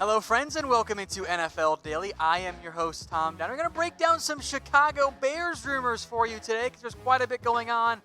Hello, friends, and welcome into NFL Daily. I am your host, Tom Downer. We're going to break down some Chicago Bears rumors for you today because there's quite a bit going on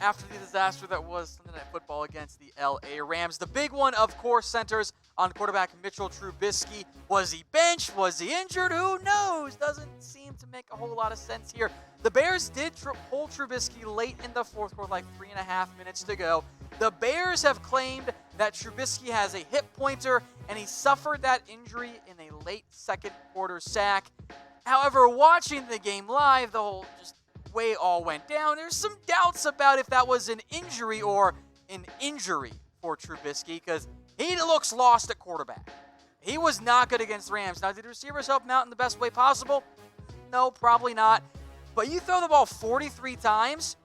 after the disaster that was Sunday Night Football against the LA Rams. The big one, of course, centers on quarterback Mitchell Trubisky. Was he benched? Was he injured? Who knows? Doesn't seem to make a whole lot of sense here. The Bears did pull Trubisky late in the fourth quarter, like 3.5 minutes to go. The Bears have claimed that Trubisky has a hip pointer, and he suffered that injury in a late second quarter sack. However, watching the game live, the whole just way it all went down, there's some doubts about if that was an injury or an injury for Trubisky because he looks lost at quarterback. He was not good against the Rams. Now, did the receivers help him out in the best way possible? No, probably not. But you throw the ball 43 times,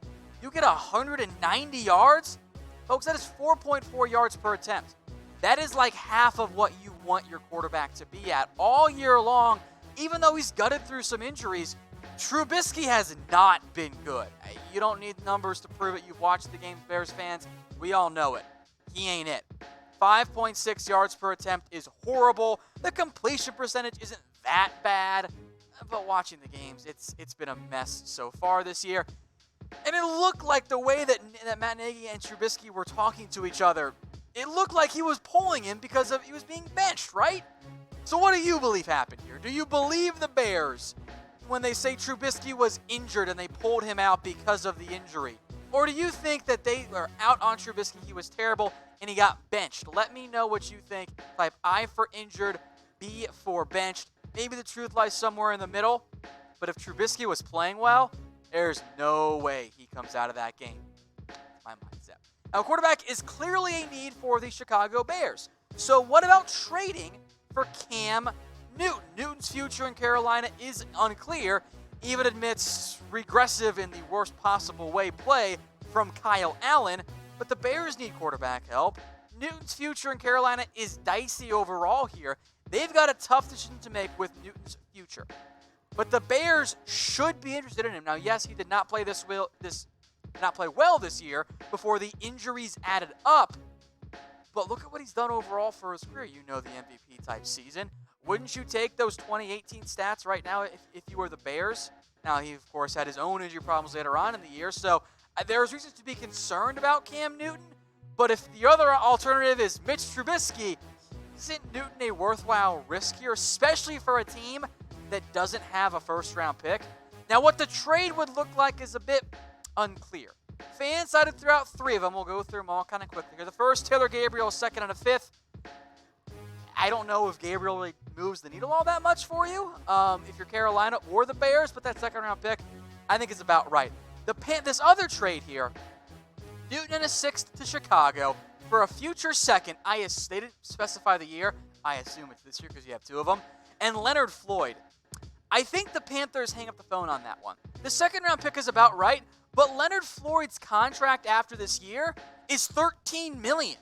you get 190 yards. Folks, that is 4.4 yards per attempt. That is like half of what you want your quarterback to be at all year long. Even though he's gutted through some injuries, Trubisky has not been good. You don't need numbers to prove it. You've watched the game, Bears fans. We all know it. He ain't it. 5.6 yards per attempt is horrible. The completion percentage isn't that bad. But watching the games, it's been a mess so far this year. And it looked like the way that Matt Nagy and Trubisky were talking to each other, it looked like he was pulling him because he was being benched, right? So what do you believe happened here? Do you believe the Bears when they say Trubisky was injured and they pulled him out because of the injury? Or do you think that they are out on Trubisky, he was terrible, and he got benched? Let me know what you think. Type I for injured, B for benched. Maybe the truth lies somewhere in the middle. But if Trubisky was playing well, there's no way he comes out of that game. That's my mindset. Now, quarterback is clearly a need for the Chicago Bears. So what about trading for Cam Newton? Newton's future in Carolina is unclear. Even admits regressive in the worst possible way play from Kyle Allen. But the Bears need quarterback help. Newton's future in Carolina is dicey overall here. They've got a tough decision to make with Newton's future. But the Bears should be interested in him. Now, yes, he did not play well this year before the injuries added up. But look at what he's done overall for his career. You know, the MVP type season. Wouldn't you take those 2018 stats right now if you were the Bears? Now, he, of course, had his own injury problems later on in the year. So there's reasons to be concerned about Cam Newton. But if the other alternative is Mitch Trubisky, isn't Newton a worthwhile risk here, especially for a team that doesn't have a first-round pick? Now, what the trade would look like is a bit unclear. Fans cited throughout three of them. We'll go through them all kind of quickly here. The first, Taylor Gabriel, second and a fifth. I don't know if Gabriel really moves the needle all that much for you if you're Carolina or the Bears, but that second-round pick I think is about right. This other trade here, Newton and a sixth to Chicago for a future second. They didn't specify the year. I assume it's this year because you have two of them. And Leonard Floyd. I think the Panthers hang up the phone on that one. The second-round pick is about right, but Leonard Floyd's contract after this year is $13 million.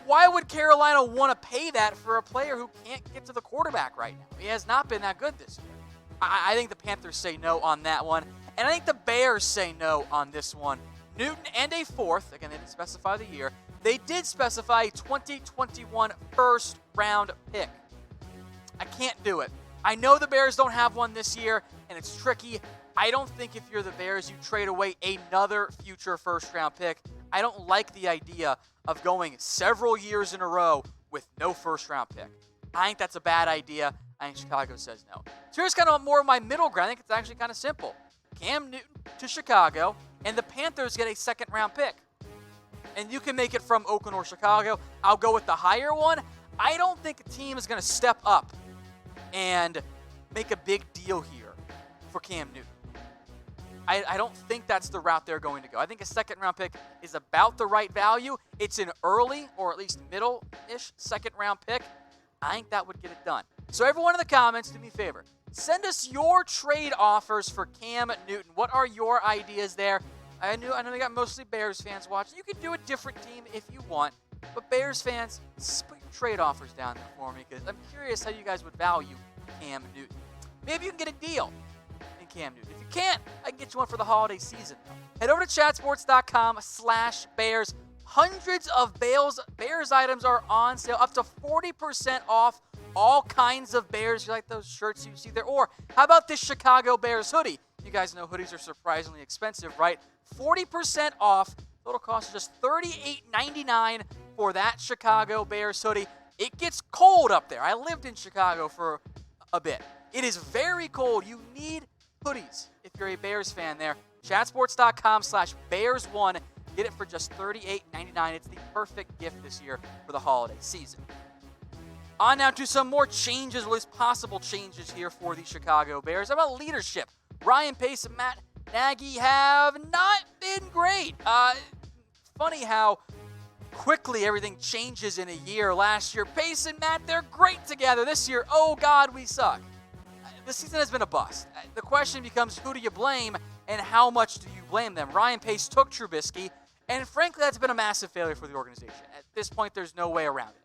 Why would Carolina want to pay that for a player who can't get to the quarterback right now? He has not been that good this year. I think the Panthers say no on that one, and I think the Bears say no on this one. Newton and a fourth. Again, they didn't specify the year. They did specify a 2021 first-round pick. I can't do it. I know the Bears don't have one this year, and it's tricky. I don't think if you're the Bears, you trade away another future first-round pick. I don't like the idea of going several years in a row with no first-round pick. I think that's a bad idea. I think Chicago says no. So here's kind of more of my middle ground. I think it's actually kind of simple. Cam Newton to Chicago, and the Panthers get a second-round pick. And you can make it from Oakland or Chicago. I'll go with the higher one. I don't think a team is going to step up and make a big deal here for Cam Newton. I don't think that's the route they're going to go. I think a second-round pick is about the right value. It's an early or at least middle-ish second-round pick. I think that would get it done. So everyone in the comments, do me a favor. Send us your trade offers for Cam Newton. What are your ideas there? I know we got mostly Bears fans watching. You can do a different team if you want. But Bears fans, put your trade offers down there for me because I'm curious how you guys would value Cam Newton. Maybe you can get a deal in Cam Newton. If you can't, I can get you one for the holiday season. Head over to chatsports.com/Bears. Hundreds of Bears items are on sale, up to 40% off all kinds of Bears. You like those shirts you see there? Or how about this Chicago Bears hoodie? You guys know hoodies are surprisingly expensive, right? 40% off. Total cost is just $38.99 for that Chicago Bears hoodie. It gets cold up there. I lived in Chicago for a bit. It is very cold. You need hoodies if you're a Bears fan there. Chatsports.com/Bears1. Get it for just $38.99. It's the perfect gift this year for the holiday season. On now to some more changes, or at least possible changes here for the Chicago Bears. How about leadership? Ryan Pace and Matt Nagy have not been great. Funny how quickly everything changes in a year. Last year, Pace and Matt, they're great together. This year, oh God, we suck. The season has been a bust. The question becomes, who do you blame and how much do you blame them? Ryan Pace took Trubisky, and frankly, that's been a massive failure for the organization. At this point, there's no way around it.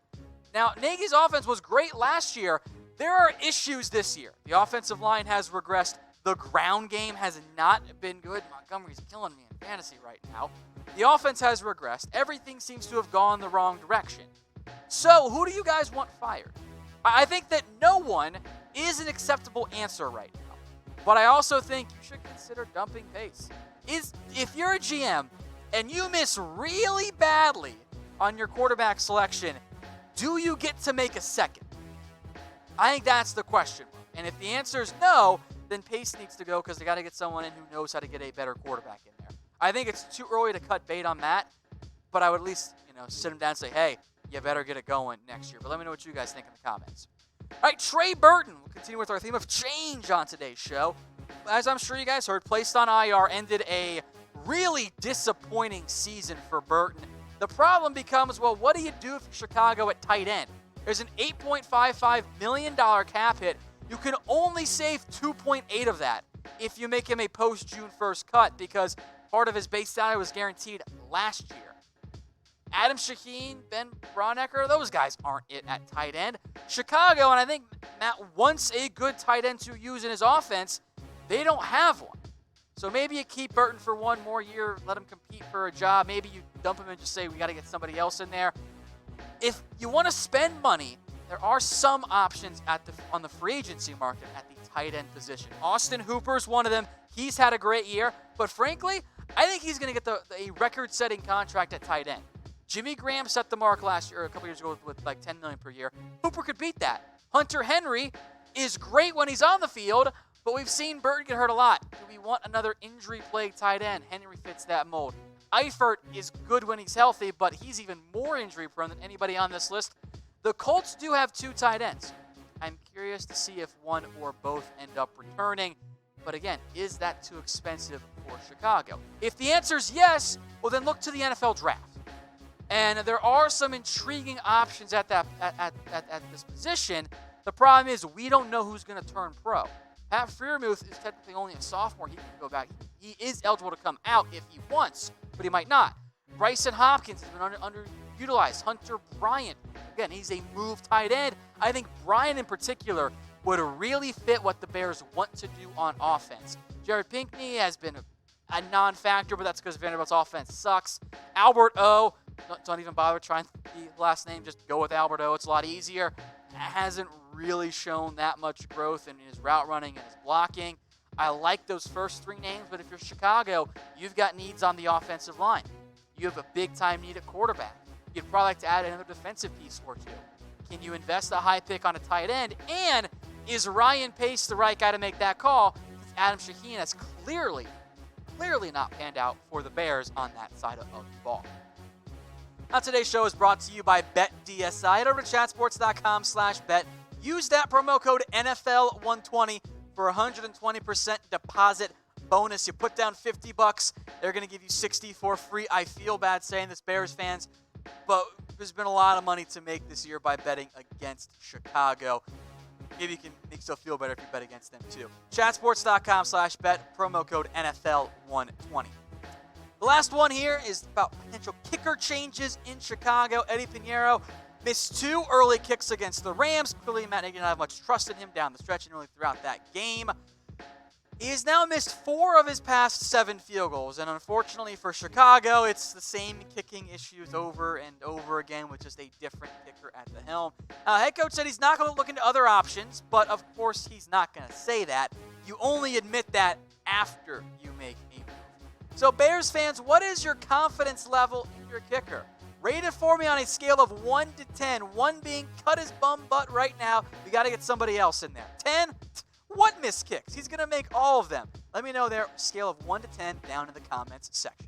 Now, Nagy's offense was great last year. There are issues this year. The offensive line has regressed. The ground game has not been good. Montgomery's killing me in fantasy right now. The offense has regressed. Everything seems to have gone the wrong direction. So, who do you guys want fired? I think that no one is an acceptable answer right now. But I also think you should consider dumping Pace. If you're a GM and you miss really badly on your quarterback selection, do you get to make a second? I think that's the question. And if the answer is no, then Pace needs to go because they got to get someone in who knows how to get a better quarterback in there. I think it's too early to cut bait on Matt, but I would at least sit him down and say, hey, you better get it going next year. But let me know what you guys think in the comments. All right, Trey Burton. We'll continue with our theme of change on today's show. As I'm sure you guys heard, placed on IR, ended a really disappointing season for Burton. The problem becomes, well, what do you do for Chicago at tight end? There's an $8.55 million cap hit. You can only save 2.8 of that if you make him a post-June 1st cut because part of his base salary was guaranteed last year. Adam Shaheen, Ben Braunecker, those guys aren't it at tight end. Chicago, and I think Matt wants a good tight end to use in his offense. They don't have one. So maybe you keep Burton for one more year, let him compete for a job. Maybe you dump him and just say, we got to get somebody else in there. If you want to spend money, there are some options on the free agency market at the tight end position. Austin Hooper's one of them. He's had a great year. But frankly, I think he's going to get a record-setting contract at tight end. Jimmy Graham set the mark last year, a couple years ago, with like $10 million per year. Hooper could beat that. Hunter Henry is great when he's on the field, but we've seen Burton get hurt a lot. Do we want another injury-plagued tight end? Henry fits that mold. Eifert is good when he's healthy, but he's even more injury-prone than anybody on this list. The Colts do have two tight ends. I'm curious to see if one or both end up returning. But again, is that too expensive for Chicago? If the answer is yes, well then look to the NFL draft. And there are some intriguing options at this position. The problem is we don't know who's going to turn pro. Pat Freiermuth is technically only a sophomore. He can go back. He is eligible to come out if he wants, but he might not. Bryson Hopkins has been underutilized. Hunter Bryant, again, he's a move tight end. I think Bryant in particular would really fit what the Bears want to do on offense. Jared Pinkney has been a non-factor, but that's because Vanderbilt's offense sucks. Albert O, don't even bother trying the last name. Just go with Albert O. It's a lot easier. Hasn't really shown that much growth in his route running and his blocking. I like those first three names, but if you're Chicago, you've got needs on the offensive line. You have a big-time need at quarterback. You'd probably like to add another defensive piece or two. Can you invest a high pick on a tight end? And is Ryan Pace the right guy to make that call? Adam Shaheen has clearly not panned out for the Bears on that side of the ball. Now, today's show is brought to you by BetDSI. Head over to chatsports.com/bet. Use that promo code NFL120 for 120% deposit bonus. You put down $50, they're going to give you $60 for free. I feel bad saying this, Bears fans, but there's been a lot of money to make this year by betting against Chicago. Maybe you can make yourself feel better if you bet against them too. Chatsports.com/bet, promo code NFL120. The last one here is about potential kicker changes in Chicago. Eddie Pinheiro missed 2 early kicks against the Rams. Clearly, Matt Nagy didn't have much trust in him down the stretch and really throughout that game. He has now missed 4 of his past 7 field goals, and unfortunately for Chicago, it's the same kicking issues over and over again with just a different kicker at the helm. Head coach said he's not going to look into other options, but of course he's not going to say that. You only admit that after you make a move. So Bears fans, what is your confidence level in your kicker? Rate it for me on a scale of 1 to 10. 1 being cut his bum butt right now. We got to get somebody else in there. 10? What missed kicks? He's going to make all of them. Let me know there, scale of 1 to 10 down in the comments section.